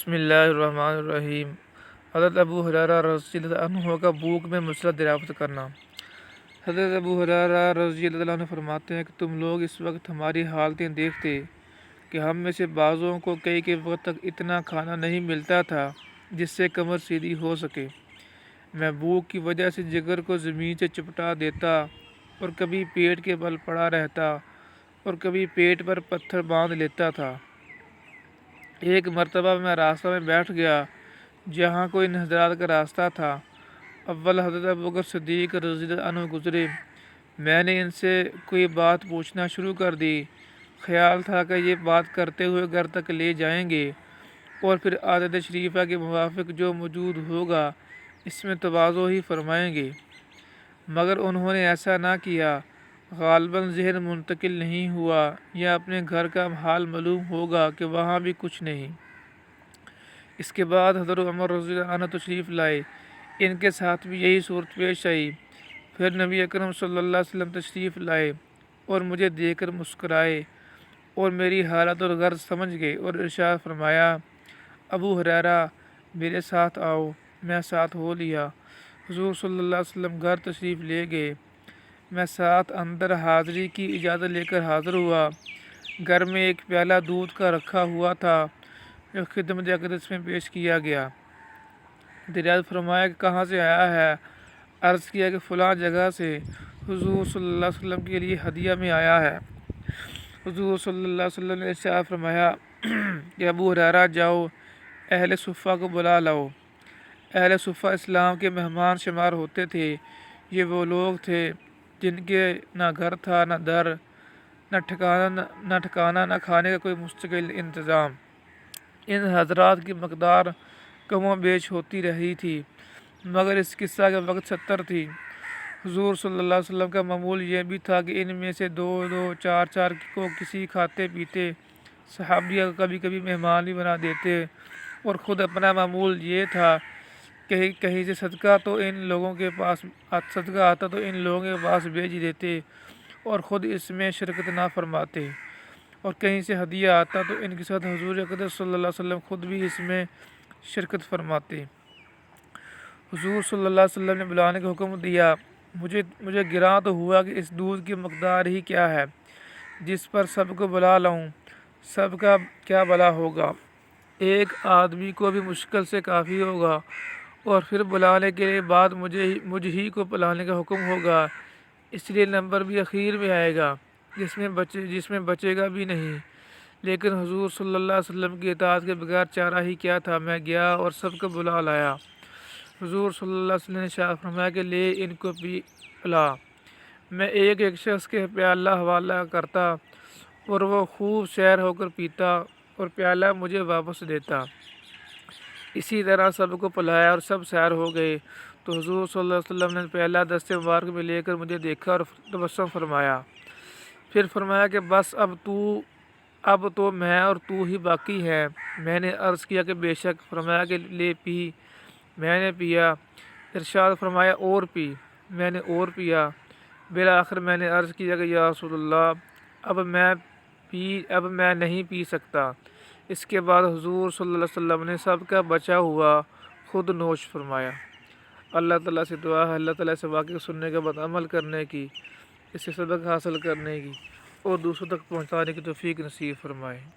بسم اللہ الرحمن الرحیم۔ حضرت ابو ہریرہ رضی اللہ عنہ کا بھوک میں مسلح دریافت کرنا۔ حضرت ابو ہریرہ رضی اللہ عنہ فرماتے ہیں کہ تم لوگ اس وقت ہماری حالتیں دیکھتے کہ ہم میں سے بعضوں کو کئی وقت تک اتنا کھانا نہیں ملتا تھا جس سے کمر سیدھی ہو سکے۔ میں بھوک کی وجہ سے جگر کو زمین سے چپٹا دیتا اور کبھی پیٹ کے بل پڑا رہتا اور کبھی پیٹ پر پتھر باندھ لیتا تھا۔ ایک مرتبہ میں راستہ میں بیٹھ گیا جہاں کوئی ان حضرات کا راستہ تھا۔ اول حضرت ابوبکر صدیق رضی اللہ عنہ گزرے۔ میں نے ان سے کوئی بات پوچھنا شروع کر دی۔ خیال تھا کہ یہ بات کرتے ہوئے گھر تک لے جائیں گے اور پھر عادت شریفہ کے موافق جو موجود ہوگا اس میں تواضع ہی فرمائیں گے، مگر انہوں نے ایسا نہ کیا۔ غالباً ذہن منتقل نہیں ہوا یا اپنے گھر کا حال معلوم ہوگا کہ وہاں بھی کچھ نہیں۔ اس کے بعد حضرت عمر رضی اللہ عنہ تشریف لائے، ان کے ساتھ بھی یہی صورت پیش آئی۔ پھر نبی اکرم صلی اللہ علیہ وسلم تشریف لائے اور مجھے دیکھ کر مسکرائے اور میری حالت اور غرض سمجھ گئے اور ارشاد فرمایا، ابو ہریرہ میرے ساتھ آؤ۔ میں ساتھ ہو لیا۔ حضور صلی اللہ علیہ وسلم گھر تشریف لے گئے۔ میں ساتھ اندر حاضری کی اجازت لے کر حاضر ہوا۔ گھر میں ایک پیالہ دودھ کا رکھا ہوا تھا جو خدمت اقدس میں پیش کیا گیا۔ دریافت فرمایا کہ کہاں سے آیا ہے؟ عرض کیا کہ فلاں جگہ سے، حضور صلی اللہ علیہ وسلم کے لیے ہدیہ میں آیا ہے۔ حضور صلی اللہ علیہ وسلم نے ارشاد فرمایا کہ ابو ہریرہ جاؤ، اہل صفہ کو بلا لاؤ۔ اہل صفہ اسلام کے مہمان شمار ہوتے تھے۔ یہ وہ لوگ تھے جن کے نہ گھر تھا، نہ در، نہ ٹھکانہ، نہ کھانے کا کوئی مستقل انتظام۔ ان حضرات کی مقدار کم و بیش ہوتی رہی تھی، مگر اس قصہ کے وقت 70 تھی۔ حضور صلی اللہ علیہ وسلم کا معمول یہ بھی تھا کہ ان میں سے 2 4 کو کسی کھاتے پیتے صحابیہ کو کبھی کبھی مہمان بھی بنا دیتے، اور خود اپنا معمول یہ تھا کہ کہیں سے صدقہ آتا تو ان لوگوں کے پاس بھیج دیتے اور خود اس میں شرکت نہ فرماتے، اور کہیں سے ہدیہ آتا تو ان کے ساتھ حضور اقدس صلی اللہ علیہ وسلم خود بھی اس میں شرکت فرماتے۔ حضور صلی اللہ علیہ وسلم نے بلانے کا حکم دیا۔ مجھے گراں تو ہوا کہ اس دودھ کی مقدار ہی کیا ہے جس پر سب کو بلا لاؤں۔ سب کا کیا بلا ہوگا؟ ایک آدمی کو بھی مشکل سے کافی ہوگا، اور پھر بلانے کے بعد مجھ ہی کو پلانے کا حکم ہوگا، اس لیے نمبر بھی اخیر میں آئے گا جس میں بچے گا بھی نہیں۔ لیکن حضور صلی اللہ علیہ وسلم کی اطاعت کے بغیر چارہ ہی کیا تھا۔ میں گیا اور سب کو بلا لایا۔ حضور صلی اللہ علیہ وسلم نے ارشاد فرمایا کہ لے ان کو پلا۔ میں ایک شخص کے پیالہ حوالہ کرتا اور وہ خوب سیر ہو کر پیتا اور پیالہ مجھے واپس دیتا۔ اسی طرح سب کو پلایا اور سب سیر ہو گئے تو حضور صلی اللہ علیہ وسلم نے پیالہ دست مبارک میں لے کر مجھے دیکھا اور تبسم فرمایا۔ پھر فرمایا کہ بس اب تو میں اور تو ہی باقی ہے۔ میں نے عرض کیا کہ بے شک۔ فرمایا کہ لے پی۔ میں نے پیا۔ ارشاد فرمایا اور پی۔ میں نے اور پیا۔ بالآخر میں نے عرض کیا کہ یا رسول اللہ اب میں نہیں پی سکتا۔ اس کے بعد حضور صلی اللہ علیہ وسلم نے سب کا بچا ہوا خود نوش فرمایا۔ اللہ تعالیٰ سے دعا ہے اللہ تعالیٰ سے واقعہ سننے کے بعد عمل کرنے کی، اس سے سبق حاصل کرنے کی اور دوسروں تک پہنچانے کی توفیق نصیب فرمائے۔